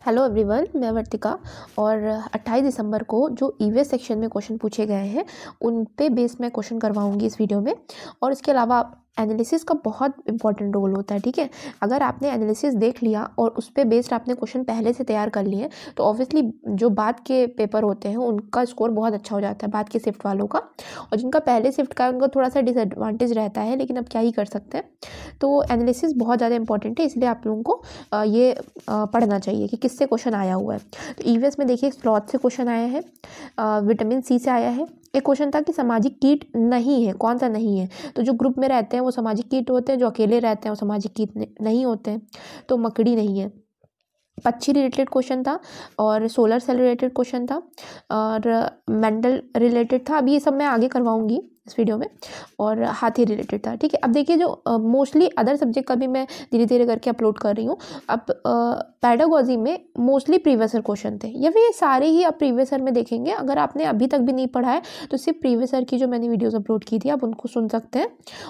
Hello everyone, मैं वर्तिका। और 28 दिसंबर को जो ईवीएस सेक्शन में क्वेश्चन पूछे गए हैं उन पे बेस मैं क्वेश्चन करवाऊंगी इस वीडियो में। और इसके अलावा एनालिसिस का बहुत इंपॉर्टेंट रोल होता है, ठीक है। अगर आपने एनालिसिस देख लिया और उस पे बेस्ड आपने क्वेश्चन पहले से तैयार कर लिए तो ऑब्वियसली जो बाद के पेपर होते हैं उनका स्कोर बहुत अच्छा हो जाता है, बाद के शिफ्ट वालों का। और जिनका पहले शिफ्ट का उनका थोड़ा सा डिसएडवांटेज रहता है, लेकिन अब क्या ही कर सकते हैं। तो एनालिसिस बहुत ज़्यादा इंपॉर्टेंट है, इसलिए आप लोगों को ये पढ़ना चाहिए कि किससे क्वेश्चन आया हुआ है। तो ईवीएस में देखिए स्लॉथ से क्वेश्चन आया है, विटामिन सी से आया है। एक क्वेश्चन था कि सामाजिक कीट नहीं है, कौन सा नहीं है। तो जो ग्रुप में रहते हैं वो सामाजिक कीट होते हैं, जो अकेले रहते हैं वो सामाजिक कीट नहीं होते हैं। तो मकड़ी नहीं है। पक्षी रिलेटेड क्वेश्चन था और सोलर सेल रिलेटेड क्वेश्चन था और मेंडल रिलेटेड था। अभी ये सब मैं आगे करवाऊंगी इस वीडियो में। और हाथी रिलेटेड था, ठीक है। अब देखिए जो मोस्टली अदर सब्जेक्ट का भी मैं धीरे धीरे करके अपलोड कर रही हूँ। अब पेडागोजी में मोस्टली प्रीवियस ईयर क्वेश्चन थे, या फिर ये सारे ही आप प्रीवियस ईयर में देखेंगे। अगर आपने अभी तक भी नहीं पढ़ा है तो सिर्फ प्रीवियस ईयर की जो मैंने वीडियोज़ अपलोड की थी आप उनको सुन सकते हैं,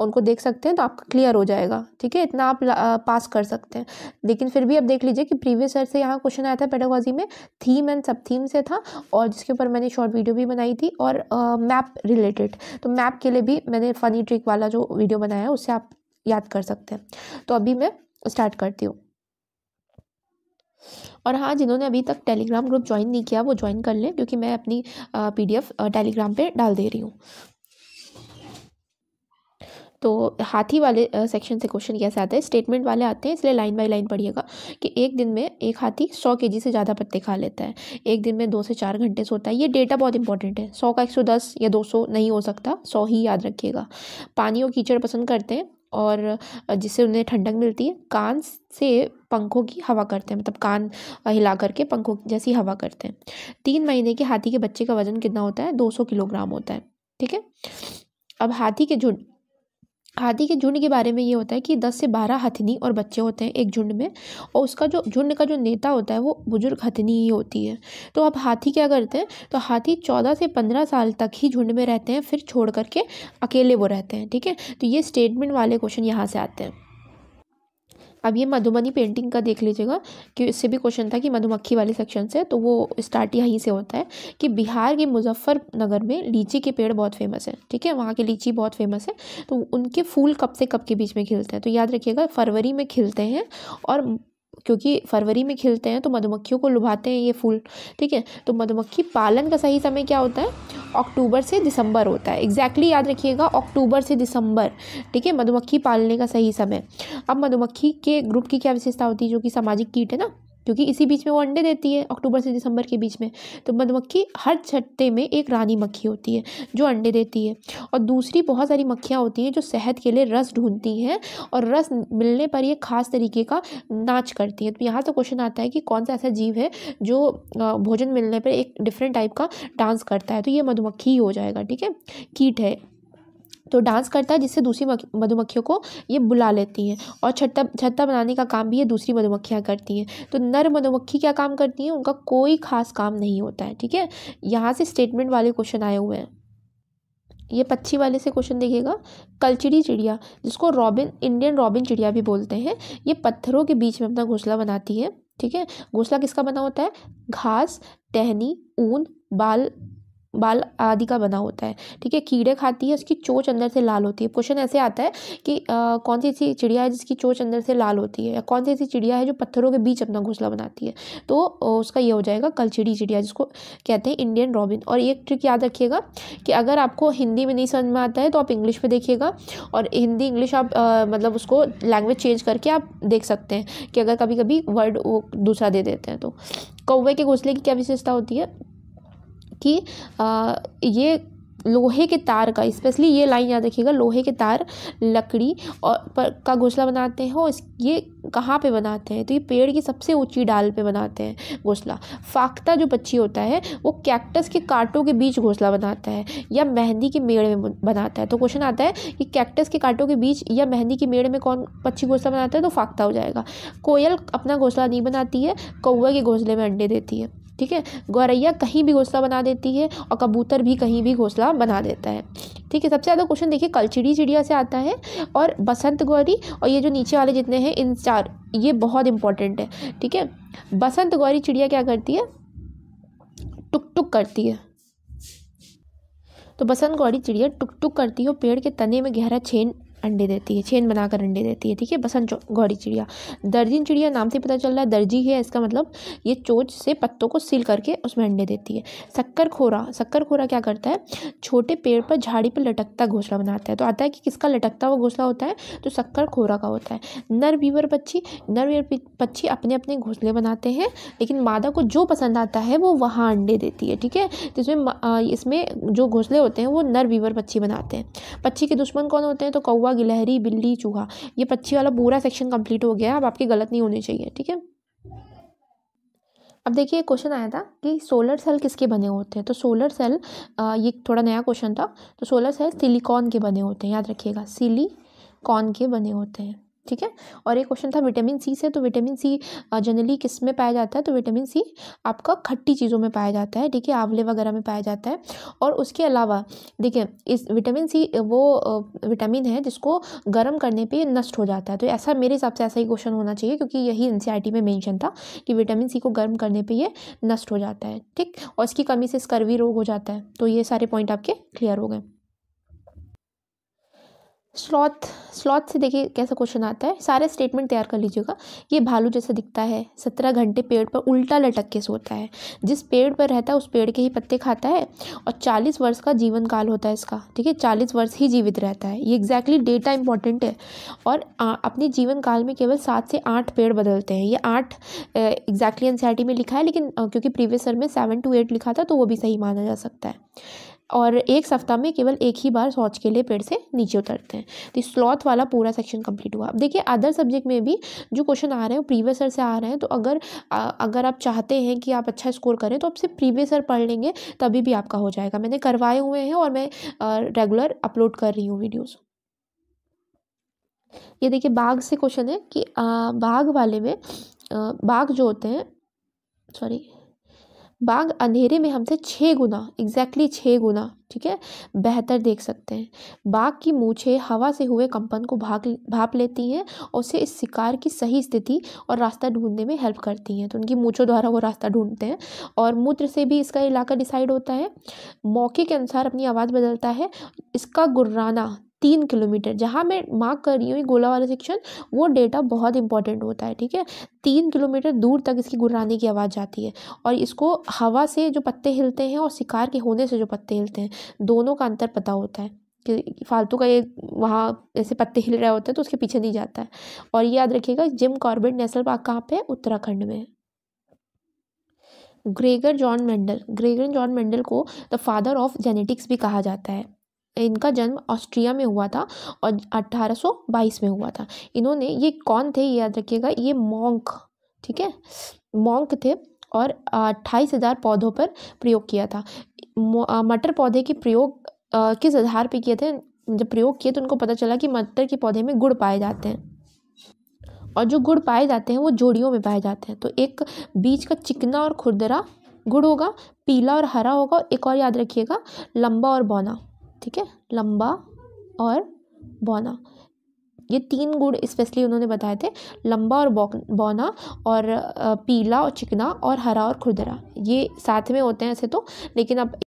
उनको देख सकते हैं, तो आपका क्लियर हो जाएगा, ठीक है। इतना आप पास कर सकते हैं। लेकिन फिर भी आप देख लीजिए कि प्रीवियस ईयर से यहाँ क्वेश्चन आया था पेडागोजी में, थीम एंड सब थीम से था, और जिसके ऊपर मैंने शॉर्ट वीडियो भी बनाई थी। और मैप रिलेटेड, तो मैप के लिए भी मैंने फ़नी ट्रिक वाला जो वीडियो बनाया है उससे आप याद कर सकते हैं। तो अभी मैं स्टार्ट करती हूँ। और हाँ, जिन्होंने अभी तक टेलीग्राम ग्रुप ज्वाइन नहीं किया वो ज्वाइन कर लें, क्योंकि मैं अपनी PDF टेलीग्राम पे डाल दे रही हूँ। तो हाथी वाले सेक्शन से क्वेश्चन कैसे आता है, स्टेटमेंट वाले आते हैं, इसलिए लाइन बाय लाइन पढ़िएगा। कि एक दिन में एक हाथी 100 kg से ज़्यादा पत्ते खा लेता है, एक दिन में 2 से 4 घंटे सोता है। ये डेटा बहुत इंपॉर्टेंट है। 100 का 110 या 200 नहीं हो सकता, 100 ही याद रखिएगा। पानी और कीचड़ पसंद करते हैं और जिससे उन्हें ठंडक मिलती है। कान से पंखों की हवा करते हैं, मतलब कान हिला करके पंखों जैसी हवा करते हैं। 3 महीने के हाथी के बच्चे का वजन कितना होता है? 200 किलोग्राम होता है, ठीक है। अब हाथी के झुंड के बारे में ये होता है कि 10 से 12 हथिनी और बच्चे होते हैं एक झुंड में, और उसका जो झुंड का जो नेता होता है वो बुजुर्ग हथिनी ही होती है। तो अब हाथी क्या करते हैं, तो हाथी 14 से 15 साल तक ही झुंड में रहते हैं, फिर छोड़ करके अकेले वो रहते हैं, ठीक है। तो ये स्टेटमेंट वाले क्वेश्चन यहाँ से आते हैं। अब ये मधुबनी पेंटिंग का देख लीजिएगा कि इससे भी क्वेश्चन था कि मधुमक्खी वाले सेक्शन से, तो वो स्टार्ट यहीं से होता है कि बिहार के मुजफ्फरनगर में लीची के पेड़ बहुत फेमस है, ठीक है। वहाँ की लीची बहुत फेमस है। तो उनके फूल कब से कब के बीच में खिलते हैं, तो याद रखिएगा फरवरी में खिलते हैं। और क्योंकि फरवरी में खिलते हैं तो मधुमक्खियों को लुभाते हैं ये फूल, ठीक है। तो मधुमक्खी पालन का सही समय क्या होता है? अक्टूबर से दिसंबर होता है। एग्जैक्टली याद रखिएगा, अक्टूबर से दिसंबर, ठीक है, मधुमक्खी पालने का सही समय। अब मधुमक्खी के ग्रुप की क्या विशेषता होती है? जो कि सामाजिक कीट है ना, क्योंकि इसी बीच में वो अंडे देती है, अक्टूबर से दिसंबर के बीच में। तो मधुमक्खी हर छत्ते में एक रानी मक्खी होती है जो अंडे देती है, और दूसरी बहुत सारी मक्खियाँ होती हैं जो शहद के लिए रस ढूंढती हैं, और रस मिलने पर ये खास तरीके का नाच करती हैं। तो यहाँ तो क्वेश्चन आता है कि कौन सा ऐसा जीव है जो भोजन मिलने पर एक डिफरेंट टाइप का डांस करता है, तो ये मधुमक्खी ही हो जाएगा, ठीक है, कीट है। तो डांस करता है जिससे दूसरी मधुमक्खियों को ये बुला लेती हैं, और छत्ता बनाने का काम भी ये दूसरी मधुमक्खियाँ करती हैं। तो नर मधुमक्खी क्या काम करती हैं? उनका कोई खास काम नहीं होता है, ठीक है। यहाँ से स्टेटमेंट वाले क्वेश्चन आए हुए हैं। ये पक्षी वाले से क्वेश्चन देखिएगा। कलचड़ी चिड़िया, जिसको इंडियन रॉबिन चिड़िया भी बोलते हैं, ये पत्थरों के बीच में अपना घोंसला बनाती है, ठीक है। घोंसला किसका बना होता है? घास, टहनी, ऊन, बाल आदि का बना होता है, ठीक है। कीड़े खाती है, उसकी चोंच अंदर से लाल होती है। क्वेश्चन ऐसे आता है कि कौन सी ऐसी चिड़िया है जिसकी चोंच अंदर से लाल होती है, या कौन सी ऐसी चिड़िया है जो पत्थरों के बीच अपना घोंसला बनाती है? तो उसका ये हो जाएगा कलचड़ी चिड़िया, जिसको कहते हैं इंडियन रॉबिन। और एक ट्रिक याद रखिएगा कि अगर आपको हिंदी में नहीं समझ में आता है तो आप इंग्लिश में देखिएगा, और हिंदी इंग्लिश आप मतलब उसको लैंग्वेज चेंज करके आप देख सकते हैं कि अगर कभी कभी वर्ड वो दूसरा दे देते हैं। तो कौवे के घोंसले की क्या विशेषता होती है कि ये लोहे के तार का, स्पेशली ये लाइन याद रखिएगा, लोहे के तार, लकड़ी और का घोंसला बनाते हैं। और ये कहाँ पे बनाते हैं? तो ये पेड़ की सबसे ऊंची डाल पे बनाते हैं घोंसला। फाख्ता जो पक्षी होता है वो कैक्टस के कांटों के बीच घोंसला बनाता है, या मेहंदी के मेड़ में बनाता है। तो क्वेश्चन आता है कि कैक्टस के कांटों के बीच या मेहंदी के मेड़ में कौन पक्षी घोंसला बनाता है? तो फाख्ता हो जाएगा। कोयल अपना घोंसला नहीं बनाती है, कौवे के घोंसले में अंडे देती है। ठीक है। गौरैया कहीं भी घोंसला बना देती है और कबूतर भी कहीं भी घोंसला बना देता है, ठीक है। सबसे ज़्यादा क्वेश्चन देखिए कलचिड़ी चिड़िया से आता है और बसंत गौरी, और ये जो नीचे वाले जितने हैं इन चार, ये बहुत इंपॉर्टेंट है, ठीक है। बसंत गौरी चिड़िया क्या करती है, टुक टुक करती है। तो बसंत गौरी चिड़िया टुक टुक करती है और पेड़ के तने में गहरा छेद अंडे देती है, छेद बनाकर अंडे देती है, ठीक है। बसंत गौरी चिड़िया। दर्जिन चिड़िया नाम से पता चल रहा है, दर्जी है इसका मतलब, ये चोंच से पत्तों को सील करके उसमें अंडे देती है। शक्कर खोरा क्या करता है, छोटे पेड़ पर झाड़ी पर लटकता घोंसला बनाता है। तो आता है कि किसका लटकता हुआ घोंसला होता है, तो शक्कर खोरा का होता है। नर वीवर पक्षी अपने अपने घोंसले बनाते हैं, लेकिन मादा को जो पसंद आता है वो वहाँ अंडे देती है, ठीक है। तो इसमें जो घोंसले होते हैं वो नर वीवर पक्षी बनाते हैं। पक्षी के दुश्मन कौन होते हैं, तो कौवा, गिलहरी, बिल्ली, चूहा। ये पक्षी वाला पूरा सेक्शन कंप्लीट हो गया है, अब आपकी गलत नहीं होनी चाहिए, ठीक है। अब देखिए क्वेश्चन आया था कि सोलर सेल किसके बने होते हैं, तो सोलर सेल, ये थोड़ा नया क्वेश्चन था। तो सोलर सेल सिलिकॉन के बने होते हैं, याद रखिएगा, सिलिकॉन के बने होते हैं, ठीक है। और एक क्वेश्चन था विटामिन सी से, तो विटामिन सी जनरली किस में पाया जाता है, तो विटामिन सी आपका खट्टी चीज़ों में पाया जाता है, ठीक है, आंवले वगैरह में पाया जाता है। और उसके अलावा देखिए इस विटामिन सी वो विटामिन है जिसको गर्म करने पे नष्ट हो जाता है। तो ऐसा मेरे हिसाब से ऐसा ही क्वेश्चन होना चाहिए, क्योंकि यही एनसीईआरटी में मेंशन था कि विटामिन सी को गर्म करने पे ये नष्ट हो जाता है, ठीक। और इसकी कमी से स्कर्वी रोग हो जाता है। तो ये सारे पॉइंट आपके क्लियर हो गए। स्लॉथ से देखिए कैसा क्वेश्चन आता है, सारे स्टेटमेंट तैयार कर लीजिएगा। ये भालू जैसा दिखता है, 17 घंटे पेड़ पर उल्टा लटक के सोता है, जिस पेड़ पर रहता है उस पेड़ के ही पत्ते खाता है, और 40 वर्ष का जीवन काल होता है इसका, ठीक है, 40 वर्ष ही जीवित रहता है। ये एग्जैक्टली डेटा इंपॉर्टेंट है। और अपने जीवन काल में केवल 7 से 8 पेड़ बदलते हैं। ये 8 एग्जैक्टली एनसीईआरटी में लिखा है, लेकिन क्योंकि प्रीवियस ईयर में 7 to 8 लिखा था तो वो भी सही माना जा सकता है। और एक सप्ताह में केवल एक ही बार शौच के लिए पेड़ से नीचे उतरते हैं। तो स्लॉथ वाला पूरा सेक्शन कंप्लीट हुआ। अब देखिए अदर सब्जेक्ट में भी जो क्वेश्चन आ रहे हैं वो प्रीवियस ईयर से आ रहे हैं। तो अगर आप चाहते हैं कि आप अच्छा स्कोर करें तो आप सिर्फ प्रीवियस ईयर पढ़ लेंगे, तभी भी आपका हो जाएगा। मैंने करवाए हुए हैं और मैं रेगुलर अपलोड कर रही हूँ वीडियोज़। ये देखिए बाघ से क्वेश्चन है कि बाघ वाले में बाघ जो होते हैं, बाघ अंधेरे में हमसे 6 गुना, एग्जैक्टली 6 गुना, ठीक है, बेहतर देख सकते हैं। बाघ की मूछें हवा से हुए कंपन को भाप लेती हैं और उसे इस शिकार की सही स्थिति और रास्ता ढूंढने में हेल्प करती हैं। तो उनकी मूछों द्वारा वो रास्ता ढूंढते हैं। और मूत्र से भी इसका इलाका डिसाइड होता है। मौके के अनुसार अपनी आवाज़ बदलता है। इसका गुर्राना 3 किलोमीटर, जहाँ मैं मार्क कर रही हूँ गोला वाला सेक्शन, वो डेटा बहुत इंपॉर्टेंट होता है, ठीक है। 3 किलोमीटर दूर तक इसकी गुर्राने की आवाज़ जाती है। और इसको हवा से जो पत्ते हिलते हैं और शिकार के होने से जो पत्ते हिलते हैं, दोनों का अंतर पता होता है कि फालतू का ये वहाँ ऐसे पत्ते हिल रहे होते हैं तो उसके पीछे नहीं जाता है। और ये याद रखिएगा जिम कॉर्बेट नेशनल पार्क कहाँ पे है, उत्तराखंड में है। ग्रेगर जॉन मेंडल को द फादर ऑफ जेनेटिक्स भी कहा जाता है। इनका जन्म ऑस्ट्रिया में हुआ था और 1822 में हुआ था। इन्होंने, ये कौन थे ये याद रखिएगा, ये मॉन्क, ठीक है, मॉन्क थे। और 28,000 पौधों पर प्रयोग किया था। मटर पौधे के प्रयोग किस आधार पे किए थे, जब प्रयोग किए तो उनको पता चला कि मटर के पौधे में गुड़ पाए जाते हैं, और जो गुड़ पाए जाते हैं वो जोड़ियों में पाए जाते हैं। तो एक बीज का चिकना और खुरदरा गुड़ होगा, पीला और हरा होगा, एक और याद रखिएगा लंबा और बौना, ठीक है, लंबा और बौना। ये 3 गुड़ स्पेशली उन्होंने बताए थे, लंबा और बौना, और पीला और चिकना, और हरा और खुरदरा, ये साथ में होते हैं ऐसे तो। लेकिन अब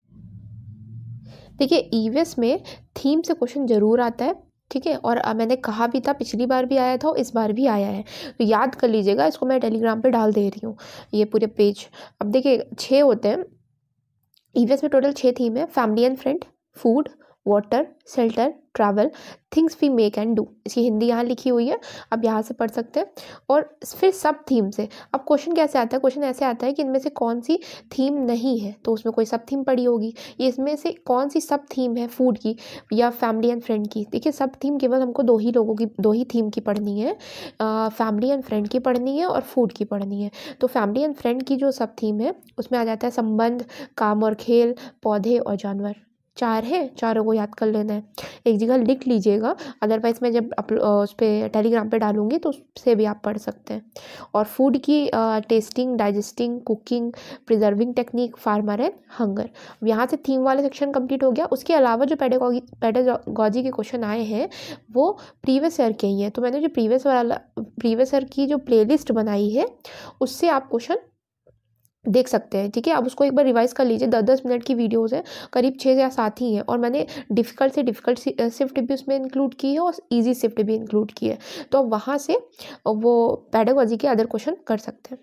देखिए ईवीएस में थीम से क्वेश्चन जरूर आता है, ठीक है। और मैंने कहा भी था, पिछली बार भी आया था और इस बार भी आया है, तो याद कर लीजिएगा। इसको मैं टेलीग्राम पे डाल दे रही हूँ ये पूरे पेज। अब देखिए 6 होते हैं ईवीएस में, टोटल 6 थीम है। Family and friend, food, water, shelter, travel, things we make and do. इसकी हिंदी यहाँ लिखी हुई है, आप यहाँ से पढ़ सकते हैं। और फिर सब थीम से अब क्वेश्चन कैसे आता है, क्वेश्चन ऐसे आता है कि इनमें से कौन सी थीम नहीं है, तो उसमें कोई सब थीम पड़ी होगी। ये इसमें से कौन सी सब थीम है, फूड की या फैमिली एंड फ्रेंड की। देखिए सब थीम केवल हमको 2 ही थीम की पढ़नी है, फैमिली एंड फ्रेंड की पढ़नी है और फूड की पढ़नी है। तो फैमिली एंड फ्रेंड की जो सब थीम है उसमें आ जाता है संबंध, काम और खेल, पौधे और जानवर, 4 है, चारों को याद कर लेना है, एक जगह लिख लीजिएगा, अदरवाइज़ मैं जब उस पर टेलीग्राम पे डालूँगी तो उससे भी आप पढ़ सकते हैं। और फूड की testing, digesting, cooking, preserving technique, farmer and hunger. यहाँ से थीम वाला सेक्शन कंप्लीट हो गया। उसके अलावा जो पेडागॉजी के क्वेश्चन आए हैं वो प्रीवियस ईयर के ही हैं, तो मैंने जो प्रीवियस ईयर की जो प्लेलिस्ट बनाई है उससे आप क्वेश्चन देख सकते हैं। ठीक है, आप उसको एक बार रिवाइज कर लीजिए, 10-10 मिनट की वीडियोस है, करीब 6 या 7 ही हैं, और मैंने डिफ़िकल्ट से डिफ़िकल्ट शिफ्ट भी उसमें इंक्लूड की है और ईजी शिफ्ट भी इंक्लूड की है, तो वहाँ से वो पेडागॉजी के अदर क्वेश्चन कर सकते हैं।